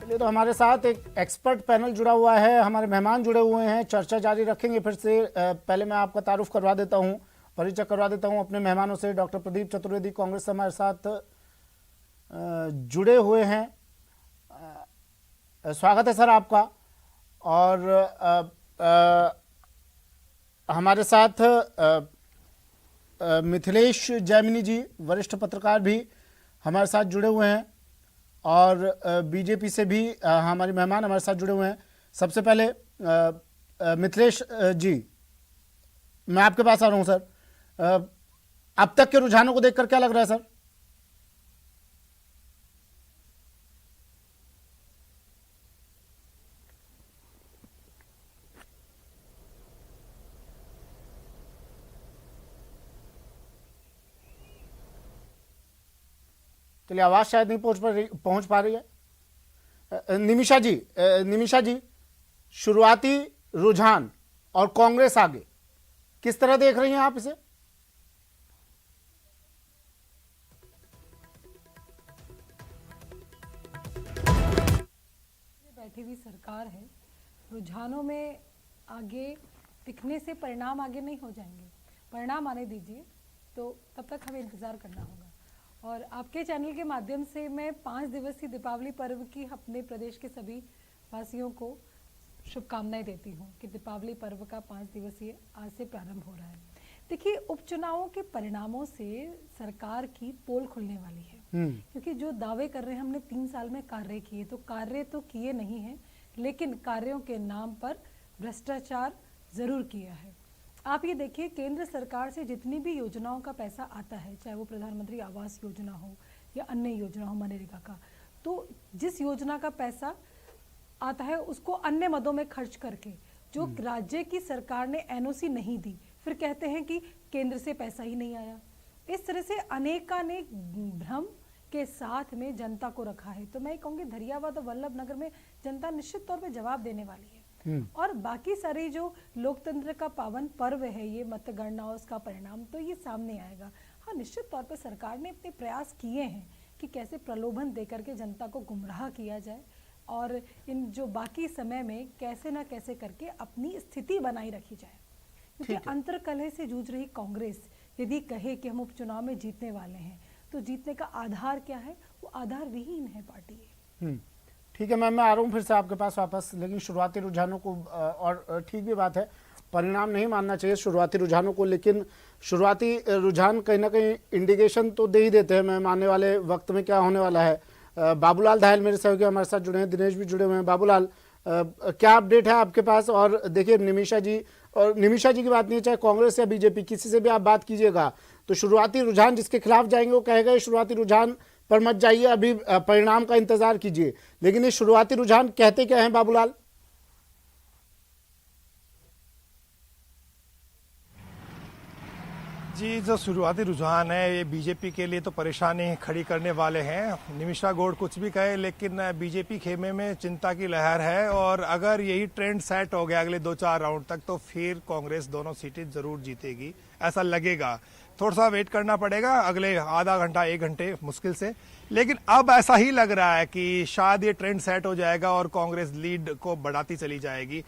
चलिए, तो हमारे साथ एक एक्सपर्ट पैनल जुड़ा हुआ है, हमारे मेहमान जुड़े हुए हैं, चर्चा जारी रखेंगे फिर से। पहले मैं आपका तारुफ करवा देता हूं, परिचय करवा देता हूं अपने मेहमानों से। डॉक्टर प्रदीप चतुर्वेदी कांग्रेस से हमारे साथ जुड़े हुए हैं। स्वागत है सर आपका। और हमारे साथ मिथिलेश जैमिनी जी, वरिष्ठ पत्रकार, भी हमारे साथ जुड़े हुए हैं। और बीजेपी से भी हमारे मेहमान हमारे साथ जुड़े हुए हैं। सबसे पहले मिथिलेश जी, मैं आपके पास आ रहा हूं सर। अब तक के रुझानों को देखकर क्या लग रहा है सर? चलिए, आवाज शायद नहीं पहुंच पा रही है। निमिषा जी, शुरुआती रुझान और कांग्रेस आगे, किस तरह देख रही हैं आप इसे? बैठी हुई सरकार है, रुझानों में आगे दिखने से परिणाम आगे नहीं हो जाएंगे। परिणाम आने दीजिए, तो तब तक हमें इंतजार करना होगा। और आपके चैनल के माध्यम से मैं 5 दिवसीय दीपावली पर्व की अपने प्रदेश के सभी वासियों को शुभकामनाएं देती हूं कि दीपावली पर्व का 5 दिवसीय आज से प्रारंभ हो रहा है। देखिए, उपचुनावों के परिणामों से सरकार की पोल खुलने वाली है, क्योंकि जो दावे कर रहे हैं हमने 3 साल में कार्य किए, तो कार्य तो किए नहीं हैं, लेकिन कार्यों के नाम पर भ्रष्टाचार जरूर किया है। आप ये देखिए, केंद्र सरकार से जितनी भी योजनाओं का पैसा आता है, चाहे वो प्रधानमंत्री आवास योजना हो या अन्य योजना हो, मनरेगा का, तो जिस योजना का पैसा आता है उसको अन्य मदों में खर्च करके जो राज्य की सरकार ने एनओसी नहीं दी, फिर कहते हैं कि केंद्र से पैसा ही नहीं आया। इस तरह से अनेकानेक भ्रम के साथ में जनता को रखा है। तो मैं कहूँगी धरियावाद और वल्लभ नगर में जनता निश्चित तौर पे जवाब देने वाली है। और बाकी सारे जो लोकतंत्र का पावन पर्व है, ये मतगणना और उसका परिणाम, तो ये सामने आएगा। हाँ, निश्चित तौर पे सरकार ने अपने प्रयास किए हैं कि कैसे प्रलोभन देकर के जनता को गुमराह किया जाए, और इन जो बाकी समय में कैसे ना कैसे करके अपनी स्थिति बनाई रखी जाए। क्योंकि अंतर्कलह से जूझ रही कांग्रेस यदि कहे कि हम उपचुनाव में जीतने वाले हैं, तो जीतने का आधार क्या है? वो आधार विहीन है पार्टी। ठीक है मैम, मैं आ रहा हूँ फिर से आपके पास वापस। लेकिन शुरुआती रुझानों को, और ठीक भी बात है, परिणाम नहीं मानना चाहिए शुरुआती रुझानों को, लेकिन शुरुआती रुझान कहीं ना कहीं इंडिकेशन तो दे ही देते हैं मैम आने वाले वक्त में क्या होने वाला है। बाबूलाल धायल मेरे सहयोगी हमारे साथ जुड़े हैं, दिनेश भी जुड़े हुए हैं। बाबूलाल, क्या अपडेट है आपके पास? और देखिए, निमिषा जी की बात नहीं है, चाहे कांग्रेस या बीजेपी, किसी से भी आप बात कीजिएगा तो शुरुआती रुझान जिसके खिलाफ जाएंगे वो कहेगा ये शुरुआती रुझान पर मत जाइए, अभी परिणाम का इंतजार कीजिए। लेकिन ये शुरुआती रुझान कहते क्या हैं बाबूलाल? जी, जो शुरुआती रुझान है ये बीजेपी के लिए तो परेशानी खड़ी करने वाले हैं। निमिषा गौड़ कुछ भी कहे, लेकिन बीजेपी खेमे में चिंता की लहर है। और अगर यही ट्रेंड सेट हो गया अगले 2-4 राउंड तक, तो फिर कांग्रेस दोनों सीटें जरूर जीतेगी, ऐसा लगेगा। थोड़ा सा वेट करना पड़ेगा, अगले आधा घंटा 1 घंटे मुश्किल से। लेकिन अब ऐसा ही लग रहा है कि शायद ये ट्रेंड सेट हो जाएगा और कांग्रेस लीड को बढ़ाती चली जाएगी।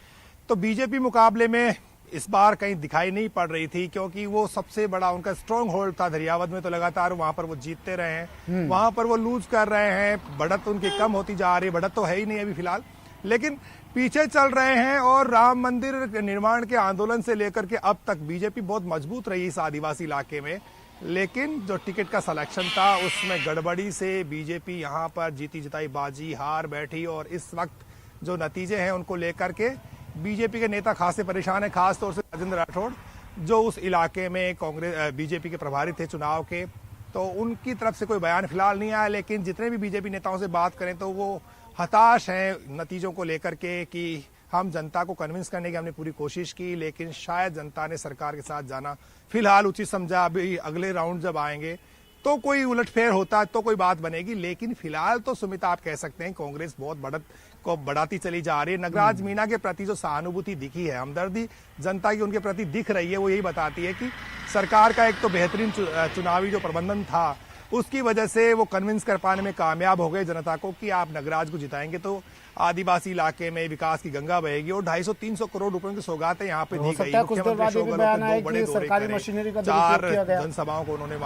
तो बीजेपी मुकाबले में इस बार कहीं दिखाई नहीं पड़ रही थी, क्योंकि वो सबसे बड़ा उनका स्ट्रॉन्ग होल्ड था धरियावद में, तो लगातार वहां पर वो जीतते रहे हैं। वहां पर वो लूज कर रहे हैं, बढ़त उनकी कम होती जा रही है, बढ़त तो है ही नहीं अभी फिलहाल, लेकिन पीछे चल रहे हैं। और राम मंदिर निर्माण के आंदोलन से लेकर के अब तक बीजेपी बहुत मजबूत रही इस आदिवासी इलाके में, लेकिन जो टिकट का सिलेक्शन था उसमें गड़बड़ी से बीजेपी यहां पर जीती जिताई बाजी हार बैठी। और इस वक्त जो नतीजे हैं उनको लेकर के बीजेपी के नेता खासे परेशान है, खास तौर से राजेंद्र राठौड़, जो उस इलाके में कांग्रेस बीजेपी के प्रभारी थे चुनाव के। तो उनकी तरफ से कोई बयान फिलहाल नहीं आया, लेकिन जितने भी बीजेपी नेताओं से बात करें तो वो हताश हैं नतीजों को लेकर के, कि हम जनता को कन्विंस करने की हमने पूरी कोशिश की, लेकिन शायद जनता ने सरकार के साथ जाना फिलहाल उचित समझा। अभी अगले राउंड जब आएंगे तो कोई उलटफेर होता है तो कोई बात बनेगी, लेकिन फिलहाल तो सुमिता आप कह सकते हैं कांग्रेस बहुत बढ़त को बढ़ाती चली जा रही है। नगराज मीणा के प्रति जो सहानुभूति दिखी है, हमदर्दी जनता की उनके प्रति दिख रही है, वो यही बताती है कि सरकार का एक तो बेहतरीन चुनावी जो प्रबंधन था उसकी वजह से वो कन्विंस कर पाने में कामयाब हो गए जनता को कि आप नगराज को जिताएंगे तो आदिवासी इलाके में विकास की गंगा बहेगी। और 250-300 करोड़ रुपयों की सौगातें यहाँ पे दी गई। कुछ देर बाद ये भी बयान आया कि सरकारी मशीनरी का दुरुपयोग किया गया। जनसभाओं को उन्होंने